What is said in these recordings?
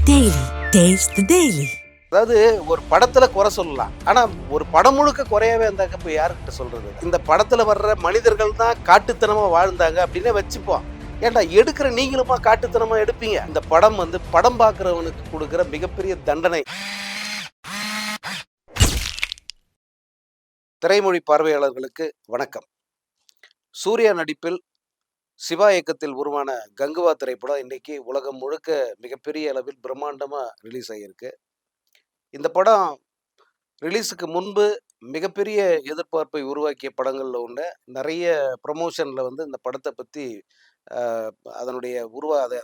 Daily. Taste the Daily. அதாவது ஒரு படத்துல குறை சொல்லலாம், ஆனா ஒரு படம் முழுக்க குறையவே இருந்தாக்க இப்ப யாருக்கிட்ட சொல்றது? இந்த படத்துல வர்ற மனிதர்கள் தான் காட்டுத்தனமா வாழ்ந்தாங்க அப்படின்னே வச்சுப்போம். ஏன்டா எடுக்கிற நீங்களுமா காட்டுத்தனமா எடுப்பீங்க? இந்த படம் படம் பார்க்கிறவனுக்கு கொடுக்கிற மிகப்பெரிய தண்டனை. திரைமொழி பார்வையாளர்களுக்கு வணக்கம். சூர்யா நடிப்பில் சிவா இயக்கத்தில் உருவான கங்குவா திரைப்படம் இன்னைக்கு உலகம் முழுக்க மிகப்பெரிய அளவில் பிரம்மாண்டமா ரிலீஸ் ஆகியிருக்கு. இந்த படம் ரிலீஸுக்கு முன்பு மிகப்பெரிய எதிர்பார்ப்பை உருவாக்கிய படங்கள்ல ஒண்ணு. நெறைய ப்ரமோஷன்ல இந்த படத்த பத்தி அ அதனுடைய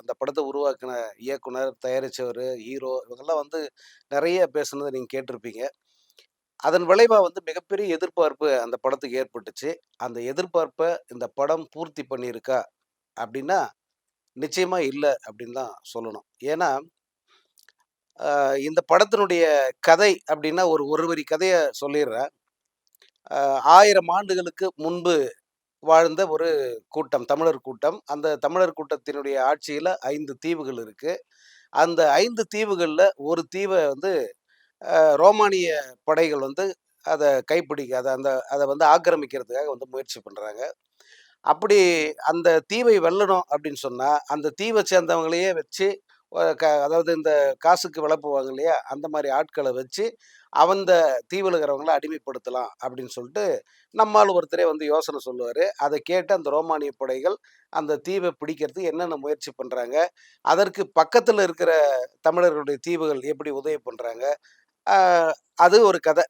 அந்த படத்த உருவாக்குன இயக்குனர், தயாரிச்சவரு, ஹீரோ இவங்கெல்லாம் நெறைய பேசுனத நீங்க கேட்டிருப்பீங்க. அதன் விளைவா மிகப்பெரிய எதிர்பார்ப்பு அந்த படத்துக்கு ஏற்பட்டுச்சு. அந்த எதிர்பார்ப்ப இந்த படம் பூர்த்தி பண்ணியிருக்கா? அப்டின்னா, நிச்சயமா இல்ல அப்டின்னு தான் சொல்லணும். ஏன்னா, இந்த படத்தினுடைய கதை அப்டின்னா ஒரு வரி கதைய சொல்லிர்றேன். 1000 ஆண்டுகளுக்கு முன்பு வாழ்ந்த ஒரு கூட்டம், தமிழர் கூட்டம். அந்த தமிழர் கூட்டத்தினுடைய ஆட்சியில 5 தீவுகள் இருக்கு. அந்த 5 தீவுகள்ல ஒரு தீவ ரோமானிய படைகள் அத கைப்பிடிக்க அத ஆக்கிரமிக்கிறதுக்காக முயற்சி பண்றாங்க. அப்படி அந்த தீவை வெல்லணும் அப்படின்னு சொன்னா, அந்த தீவ சேர்ந்தவங்களையே வச்சு அதாவது இந்த காசுக்கு விலை போவாங்க இல்லையா? அந்த மாரி ஆட்கள வச்சு, அந்த தீவுல இருக்கிறவங்கள அடிமைப்படுத்தலாம் அப்படின்னு சொல்லிட்டு, நம்மாள் ஒருத்தரே யோசனை சொல்லுவாரு. அத கேட்டு அந்த ரோமானிய படைகள் அந்த தீவ பிடிக்கிறதுக்கு என்னென்ன முயற்சி பண்றாங்க, அதற்கு பக்கத்துல இருக்கிற தமிழர்களுடைய தீவுகள் எப்படி உதவி பண்றாங்க, அ அது ஒரு கத.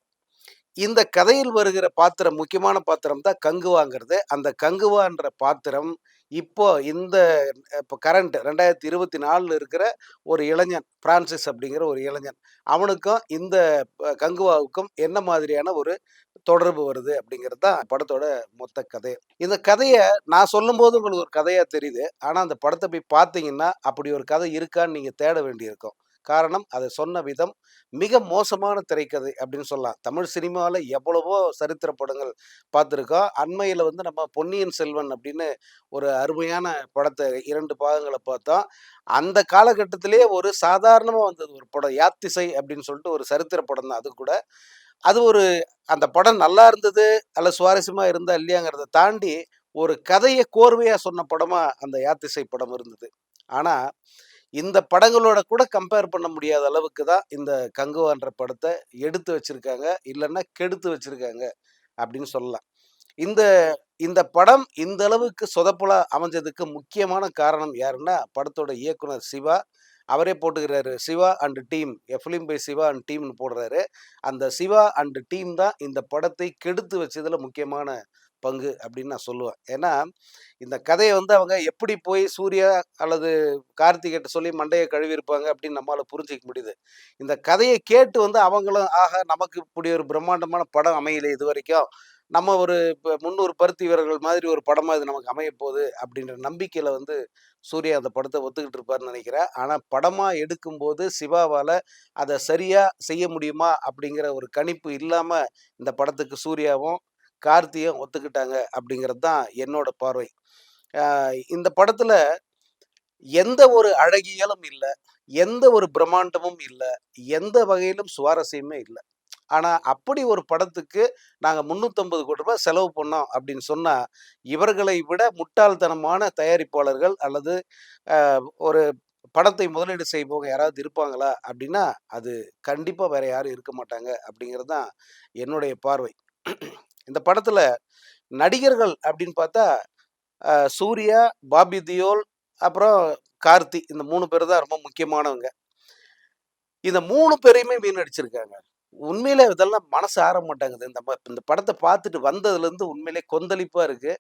இந்த கதையில் வருகிற பாத்திரம், முக்கியமான பாத்திரம் தான் கங்குவாங்கிறது. அந்த கங்குவான்ற பாத்திரம், இப்போ இப்ப கரண்ட் 2024ல இருக்கிற ஒரு இளைஞன், பிரான்சிஸ் அப்படிங்கிற ஒரு இளைஞன். அவனுக்கும் கங்குவாவுக்கும் என்ன மாதிரியான ஒரு தொடர்பு வருது அப்படிங்கிறது தான் படத்தோட மொத்த கதை. இந்த கதைய நான் சொல்லும்போது உங்களுக்கு ஒரு கதையா தெரியுது. ஆனா அந்த படத்த போய் பார்த்தீங்கன்னா, அப்படி ஒரு கதை இருக்கான்னு நீங்க தேட வேண்டியிருக்கும். காரணம், அத சொன்ன விதம் மிக மோசமான திரைக்கதை அப்படின்னு சொல்லலாம். தமிழ் சினிமால எவ்வளவோ சரித்திர படங்கள் பார்த்துருக்கோம். அண்மையில நம்ம பொன்னியின் செல்வன் அப்படின்னு ஒரு அருமையான படத்த 2 பாகங்கள பார்த்தோம். அந்த காலகட்டத்திலேயே ஒரு சாதாரணமா வந்தது ஒரு படம். யாத்திசை அப்படின்னு சொல்லிட்டு ஒரு சரித்திர படம் தான் அது கூட. அது ஒரு அந்த படம் நல்லா இருந்தது, அல்ல சுவாரஸ்யமா இருந்தா இல்லையாங்கிறத தாண்டி, ஒரு கதைய கோர்வையா சொன்ன படமா அந்த யாத்திசை படம் இருந்தது. ஆனா, இந்த படங்களோட கூட கம்பேர் பண்ண முடியாத அளவுக்கு தான் இந்த கங்குவான்ற படத்த எடுத்து வச்சிருக்காங்க. இல்லன்னா கெடுத்து வச்சிருக்காங்க அப்படின்னு சொல்லலாம். இந்த இந்த படம் இந்த அளவுக்கு சொதப்பலா அமைஞ்சதுக்கு முக்கியமான காரணம் யாருன்னா, படத்தோட இயக்குனர் சிவா. அவரே போட்டுக்கிறாரு. Siva and team. A film by Siva and டீம்ன்னு போடுறாரு. அந்த சிவா அண்ட் டீம் தான் இந்த படத்தை கெடுத்து வச்சதுல முக்கியமான பங்கு அப்படின்னு நான் சொல்லுவேன். ஏன்னா, இந்த கதைய அவங்க எப்படி போய் சூர்யா அல்லது கார்த்திகிட்ட சொல்லி மண்டைய கழுவியிருப்பாங்க அப்படின்னு நம்மால புரிஞ்சுக்க முடியுது. இந்த கதைய கேட்டு அவங்களும், ஆஹா! நமக்கு இப்படி ஒரு பிரம்மாண்டமான படம் அமையலையே இதுவரைக்கும். நம்ம ஒரு 300 பருத்தி வீரர்கள் மாதிரி ஒரு படமா இது நமக்கு அமையப்போகுது அப்படின்ற நம்பிக்கையில சூர்யா அந்த படத்த ஒத்துக்கிட்டு இருப்பாருன்னு நெனைக்கிறேன். ஆனா படமா எடுக்கும்போது சிவாவால அத சரியா செய்ய முடியுமா? அப்படிங்கிற ஒரு கணிப்பு இல்லாம இந்த படத்துக்கு சூர்யாவும், கார்த்தியும் ஒத்துக்கிட்டாங்க அப்படிங்கிறது தான் என்னோட பார்வை. அ இந்த படத்துல எந்த ஒரு அழகியலும் இல்ல. எந்த ஒரு பிரம்மாண்டமும் இல்ல. எந்த வகையிலும் சுவாரஸ்யமே இல்ல. ஆனா, அப்படி ஒரு படத்துக்கு நாங்க ரூ. 350,00,00,000 செலவு பண்ணோம் அப்படின்னு சொன்னா, இவர்களை விட முட்டாள்தனமான தயாரிப்பாளர்கள் அல்லது அ ஒரு படத்தை முதலீடு செய்பவங்க யாராவது இருப்பாங்களா? அப்படின்னா, அது கண்டிப்பா வேற யாரும் இருக்க மாட்டாங்க அப்படிங்கிறது தான் என்னுடைய பார்வை. இந்த படத்துல நடிகர்கள் அப்படின்னு பார்த்தா, சூர்யா, பாபி தியோல், அப்புறம் கார்த்தி. இந்த 3 பேரு தான் ரொம்ப முக்கியமானவங்க. இந்த 3 பேரையுமே வீணடிச்சிருக்காங்க. உண்மையிலே இதெல்லாம் மனசு ஆற மாட்டேங்குது. இந்த படத்த பார்த்துட்டு வந்ததுலருந்து உண்மையிலே கொந்தளிப்பா இருக்கு.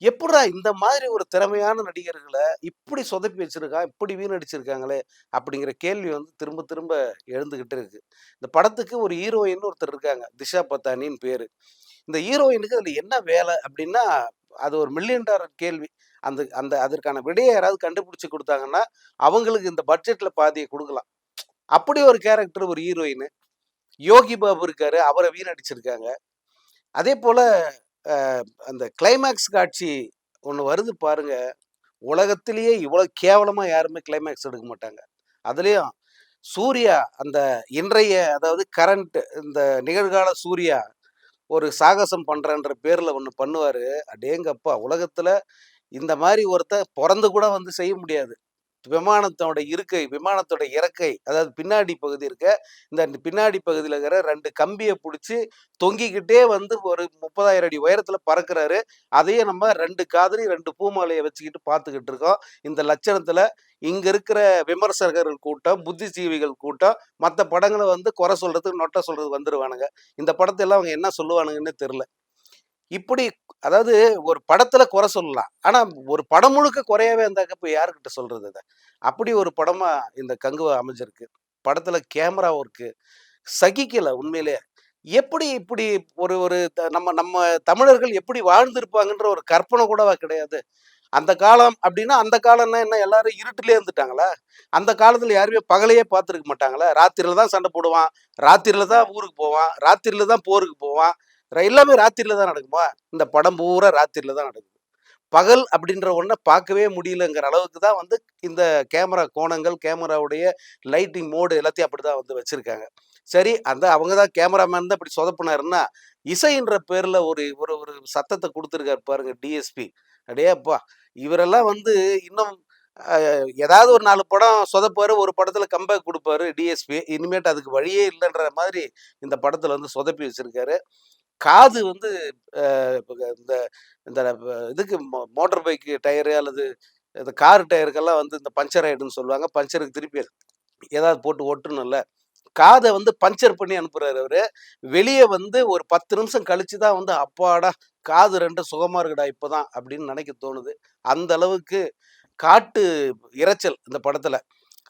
எப்புட்றா இந்த மாதிரி ஒரு திறமையான நடிகர்கள இப்படி சொதப்பி வச்சிருக்கான், இப்படி வீணடிச்சிருக்காங்களே! அப்படிங்கிற கேள்வி திரும்ப திரும்ப எழுந்துகிட்டு இருக்கு. இந்த படத்துக்கு ஒரு ஹீரோயின் ஒருத்தர் இருக்காங்க. திஷா பத்தானின்னு பேரு. இந்த ஹீரோயினுக்கு அதுல என்ன வேல அப்படின்னா, அது ஒரு $1,000,000 கேள்வி. அந்த அந்த அதற்கான விடைய யாராவது கண்டுபிடிச்சு குடுத்தாங்கன்னா, அவங்களுக்கு இந்த பட்ஜெட்ல பாதிய குடுக்கலாம். அப்படி ஒரு கேரக்டர் ஒரு ஹீரோயின். யோகி பாபு இருக்காரு. அவர வீணடிச்சிருக்காங்க. அதேபோல அ அந்த கிளைமாக்ஸ் காட்சி ஒண்ணு வருது பாருங்க. உலகத்திலேயே இவ்வளவு கேவலமா யாருமே கிளைமாக்ஸ் எடுக்க மாட்டாங்க. அதுலயும் சூர்யா அந்த இன்றைய அதாவது கரண்ட் இந்த நிகழ்கால சூர்யா ஒரு சாகசம் பண்றேன்ற பேர்ல ஒண்ணு பண்ணுவாரு. அடேங்கப்பா! உலகத்துல இந்த மாரி ஒருத்தன் பொறந்து கூட வந்து செய்ய முடியாது. விமானத்தோட இருக்கை, விமானத்தோட இறக்கை, அதாவது பின்னாடி பகுதி இருக்க, இந்த பின்னாடி பகுதியில இருக்கிற 2 கம்பிய புடிச்சு தொங்கிக்கிட்டே வந்து ஒரு 30,000 அடி உயரத்துல பறக்குறாரு. அதையும் நம்ம 2 காதுலயும் 2 பூமாலைய வச்சுக்கிட்டு பார்த்துக்கிட்டு இருக்கோம். இந்த லட்சணத்துல இங்க இருக்கிற விமர்சகர்கள் கூட்டம், புத்திஜீவிகள் கூட்டம், மத்த படங்கள வந்து குறை சொல்றதுக்கு, நொட்ட சொல்றதுக்கு வந்துருவானுங்க. இந்த படத்த எல்லாம் அவங்க என்ன சொல்லுவானுங்கன்னே தெரியல. இப்படி அதாவது ஒரு படத்துல குறை சொல்லலாம். ஆனா ஒரு படம் முழுக்க குறையாவே இருந்தாக்க இப்ப யார்கிட்ட சொல்றது அத? அப்படி ஒரு படமா இந்த கங்குவா அமைஞ்சிருக்கு. படத்துல கேமரா ஒர்க்கு சகிக்கல உண்மையிலேயே. எப்படி இப்படி ஒரு ஒரு நம்ம நம்ம தமிழர்கள் எப்படி வாழ்ந்திருப்பாங்கன்ற ஒரு கற்பனை கூடவா கிடையாது? அந்த காலம் அப்படின்னா, அந்த காலம்னா என்ன எல்லாரும் இருட்டிலே இருந்துட்டாங்களா? அந்த காலத்துல யாருமே பகலையே பார்த்திருக்க மாட்டாங்களா? ராத்திரில தான் சண்டை போடுவான். ராத்திரில தான் ஊருக்கு போவான். ராத்திரில தான் போருக்கு போவான். எல்லாமே ராத்திரில தான் நடக்குமா? இந்த படம் பூரா ராத்திரில தான் நடக்குது. பகல் அப்படின்ற ஒண்ண பார்க்கவே முடியலங்கிற அளவுக்கு தான் வந்து இந்த கேமரா கோணங்கள், கேமராவுடைய லைட்டிங் மோடு எல்லாத்தையும் அப்படிதான் வந்து வச்சிருக்காங்க. சரி, அந்த அவங்க தான் கேமராமேன் தான் இப்படி சொதப்புனாருன்னா, இசைன்ற பேர்ல ஒரு ஒரு ஒரு சத்தத்த குடுத்துருக்காரு பாருங்க டிஎஸ்பி. அடேயப்பா! இவரெல்லாம் வந்து இன்னும் அ ஏதாவது ஒரு 4 படம் சொதப்புவாரு. ஒரு படத்துல கம்பேக் குடுப்பாரு டிஎஸ்பி. இனிமேட்டு அதுக்கு வழியே இல்லன்ற மாதிரி இந்த படத்துல வந்து சொதப்பி வச்சிருக்காரு. காது வந்து இந்த இந்த இதுக்கு மோட்டார் பைக் டயரு அல்லது இந்த கார் டயருக்கெல்லாம் வந்து இந்த பஞ்சர் ஆயிடும்னு சொல்லுவாங்க. பஞ்சருக்கு திருப்பி ஏதாவது போட்டு ஒட்டணும்ல. காத வந்து பஞ்சர் பண்ணி அனுப்புறாரு அவரு. வெளிய வந்து ஒரு 10 நிமிஷம் கழிச்சு தான் வந்து, "அப்பாடா! காது 2ம் சுகமா இருக்குடா இப்பதான்" அப்படின்னு நெனைக்க தோணுது. அந்த அளவுக்கு காட்டு இரைச்சல் இந்த படத்துல.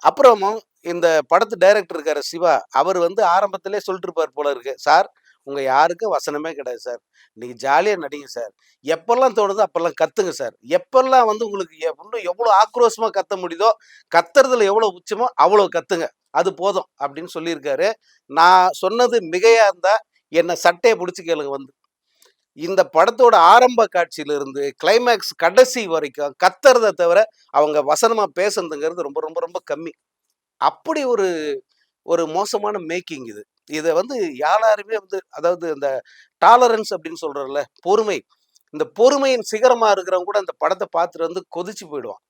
அப்புறமும் இந்த படத்து டைரக்டர் இருக்காரு சிவா. அவர் வந்து ஆரம்பத்திலே சொல்லிட்டுருப்பார் போல இருக்கு. "சார், உங்க யாருக்கும் வசனமே கிடையாது சார். நீங்க ஜாலியா நடிங்க சார். எப்பல்லாம் தோணுதோ அப்பல்லாம் கத்துங்க சார். எப்பல்லாம் வந்து உங்களுக்கு இன்னும் எவ்வளோ ஆக்ரோஷமா கத்த முடியுதோ, கத்துறதுல எவ்வளோ உச்சமோ அவ்வளோ கத்துங்க. அது போதும்." அப்படின்னு சொல்லியிருக்காரு. நான் சொன்னது மிகையா இருந்தா, என்ன சட்டைய புடிச்சு கேளுங்க வந்து. இந்த படத்தோட ஆரம்ப காட்சியிலிருந்து கிளைமாக்ஸ் கடைசி வரைக்கும் கத்துறத தவிர, அவங்க வசனமா பேசுனதுங்கிறது ரொம்ப ரொம்ப ரொம்ப கம்மி. அப்படி ஒரு ஒரு மோசமான மேக்கிங் இது. இத வந்து யாராருமே வந்து அதாவது இந்த டாலரன்ஸ் அப்படின்னு சொல்றோம்ல, பொறுமை. இந்த பொறுமையின் சிகரமா இருக்கிறவன் கூட அந்த படத்த பார்த்துட்டு வந்து கொதிச்சு போயிடுவான்.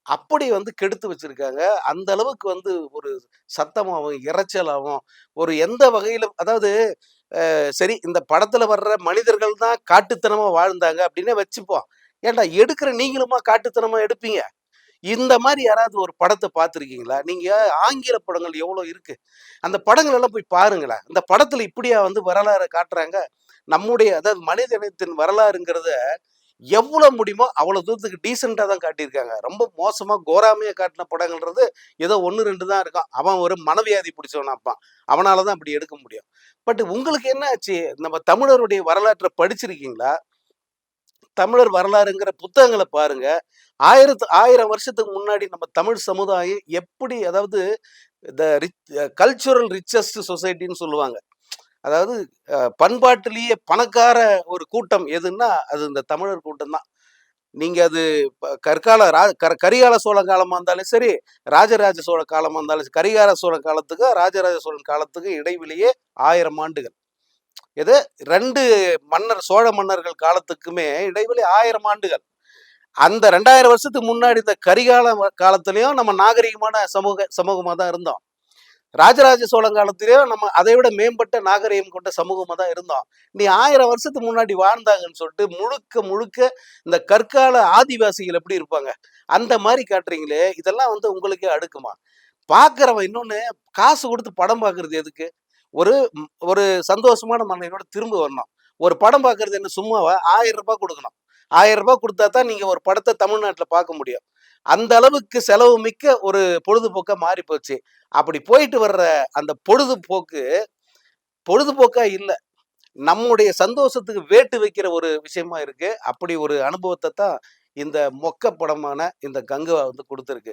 அப்படி வந்து கெடுத்து வச்சிருக்காங்க. அந்த அளவுக்கு வந்து ஒரு சத்தமாவும், இரைச்சலாவும், ஒரு எந்த வகையிலும் அதாவது சரி இந்த படத்துல வர்ற மனிதர்கள் தான் காட்டுத்தனமா வாழ்ந்தாங்க அப்படின்னே வச்சுப்போம். ஏன்டா எடுக்கிற நீங்களுமா காட்டுத்தனமா எடுப்பீங்க? இந்த மாரி யாராவது ஒரு படத்த பார்த்துருக்கீங்களா? நீங்க ஆங்கில படங்கள் எவ்வளோ இருக்கு. அந்த படங்கள் எல்லாம் போய் பாருங்களேன். அந்த படத்துல இப்படியா வந்து வரலாற காட்டுறாங்க? நம்முடைய அதாவது மனித இனத்தின் வரலாறுங்கிறத எவ்வளோ முடியுமோ அவ்வளோ தூரத்துக்கு டீசென்ட்டா தான் காட்டியிருக்காங்க. ரொம்ப மோசமா கோராமையா காட்டின படங்கள்ன்றது ஏதோ 1, 2 தான் இருக்கும். அவன் ஒரு மனவியாதி பிடிச்சவனா இருப்பான். அவனால தான் அப்படி எடுக்க முடியும். பட் உங்களுக்கு என்ன ஆச்சு? நம்ம தமிழருடைய வரலாற்ற படிச்சிருக்கீங்களா? தமிழர் வரலாறுங்கிற புத்தகங்கள பாருங்க. 1000 வருஷத்துக்கு முன்னாடி நம்ம தமிழ் சமுதாயம் எப்படி அதாவது த கல்ச்சுரல் ரிச்சஸ்ட் சொசைட்டின்னு சொல்லுவாங்க. அதாவது பண்பாட்டிலேயே பணக்கார ஒரு கூட்டம் எதுன்னா, அது இந்த தமிழர் கூட்டம் தான். நீங்க அது கற்கால கரிகால சோழன் காலமா இருந்தாலும் சரி, ராஜராஜ சோழ காலமா இருந்தாலும் சரி, கரிகால சோழன் காலத்துக்கும், ராஜராஜ சோழன் காலத்துக்கும் இடைவெளியே 1000 ஆண்டுகள். எது 2 சோழ மன்னர்கள் காலத்துக்குமே இடைவெளி 1000 ஆண்டுகள். அந்த 2000 வருஷத்துக்கு முன்னாடி இந்த கரிகால காலத்திலயும் நம்ம நாகரிகமான சமூகமா தான் இருந்தோம். ராஜராஜ சோழன் காலத்திலயும் நம்ம அதை விட மேம்பட்ட நாகரிகம் கொண்ட சமூகமா தான் இருந்தோம். நீ 1000 வருஷத்துக்கு முன்னாடி வாழ்ந்தாங்கன்னு சொல்லிட்டு முழுக்க முழுக்க இந்த கற்கால ஆதிவாசிகள் எப்படி இருப்பாங்க? அந்த மாரி காட்டுறீங்களே, இதெல்லாம் வந்து உங்களுக்கே அடுக்குமா? பார்க்கிறவன் இன்னொன்னு காசு குடுத்து படம் பார்க்கறது எதுக்கு? ஒரு ஒரு சந்தோஷமான மனநிலையோட திரும்ப வரணும். ஒரு படம் பார்க்கறது என்ன சும்மாவா? ரூ. 1000 குடுக்கணும். ரூ. 1000 குடுத்தா தான் நீங்க ஒரு படத்த தமிழ்நாட்டுல பார்க்க முடியும். அந்த அளவுக்கு செலவு மிக்க ஒரு பொழுதுபோக்கா மாறி போச்சு. அப்படி போயிட்டு வர்ற அந்த பொழுதுபோக்கு, பொழுதுபோக்கா இல்ல. நம்முடைய சந்தோஷத்துக்கு வேட்டு வைக்கிற ஒரு விஷயமா இருக்கு. அப்படி ஒரு அனுபவத்த தான் இந்த மொக்க படமான இந்த கங்குவா வந்து குடுத்திருக்கு.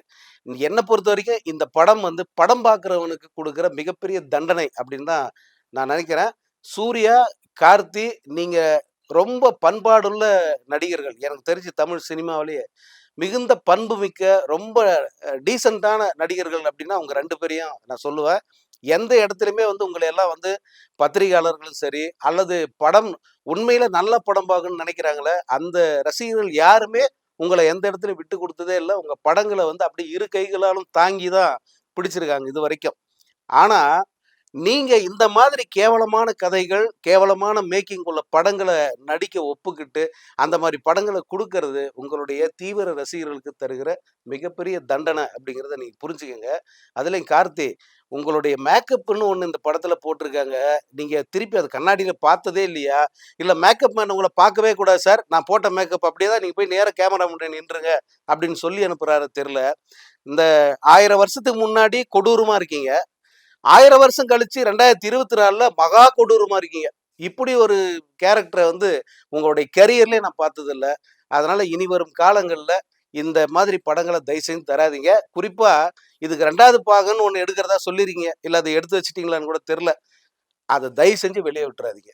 என்ன பொறுத்தவரைக்கும் இந்த படம் வந்து படம் பார்க்கிறவனுக்கு குடுக்கிற மிகப்பெரிய தண்டனை அப்படின்னு தான் நான் நெனைக்கிறேன். சூர்யா, கார்த்தி நீங்க ரொம்ப பண்பாடுள்ள நடிகர்கள். எனக்கு தெரிஞ்சு தமிழ் சினிமாவிலேயே மிகுந்த பண்பு மிக்க ரொம்ப டீசென்ட்டான நடிகர்கள் அப்படின்னா அவங்க 2 பேரையும் நான் சொல்லுவேன். எந்த இடத்துலயுமே வந்து உங்கள எல்லாம் வந்து பத்திரிகையாளர்களும் சரி, அல்லது படம் உண்மையில நல்ல படம் பார்க்கணும்னு நினைக்கிறாங்களே, அந்த ரசிகர்கள் யாருமே உங்கள எந்த இடத்துலயும் விட்டு குடுத்ததே இல்ல. உங்க படங்கள வந்து அப்படியே இரு கைகளாலும் தாங்கி தான் பிடிச்சிருக்காங்க இதுவரைக்கும். ஆனா, நீங்க இந்த மாதிரி கேவலமான கதைகள், கேவலமான மேக்கிங் உள்ள படங்கள நடிக்க ஒப்புக்கிட்டு, அந்த மாரி படங்கள குடுக்கறது, உங்களுடைய தீவிர ரசிகர்களுக்கு தருகிற மிகப்பெரிய தண்டனை அப்படிங்கிறத நீங்க புரிஞ்சுக்கங்க. அதுலயும் கார்த்தி, உங்களுடைய மேக்கப்ன்னு ஒண்ணு இந்த படத்துல போட்டிருக்காங்க. நீங்க திருப்பி அது கண்ணாடியில பார்த்ததே இல்லையா? இல்ல மேக்கப் மேன் உங்கள பார்க்கவே கூடாது சார். நான் போட்ட மேக்கப் அப்படியே தான் நீங்க போய் நேரா கேமரா முன்னாடி நின்றுங்க அப்படின்னு சொல்லி அனுப்புறாரோ தெரியல. இந்த 1000 வருஷத்துக்கு முன்னாடி கொடூரமா இருக்கீங்க. 1000 வருஷம் கழிச்சு 2024ல மகா கொடூரமா இருக்கீங்க. இப்படி ஒரு கேரக்டர வந்து உங்களுடைய கரியர்லயே நான் பார்த்ததில்ல. அதனால இனி வரும் காலங்கள்ல இந்த மாதிரி படங்கள தயவு செஞ்சு தராதீங்க. குறிப்பா இதுக்கு 2வது பாகம்ன்னு ஒண்ணு எடுக்கிறதா சொல்லியிருக்கீங்க. இல்ல அத எடுத்து வச்சுட்டீங்களான்னு கூட தெரியல. அத தயவு செஞ்சு வெளிய விட்டுறாதீங்க.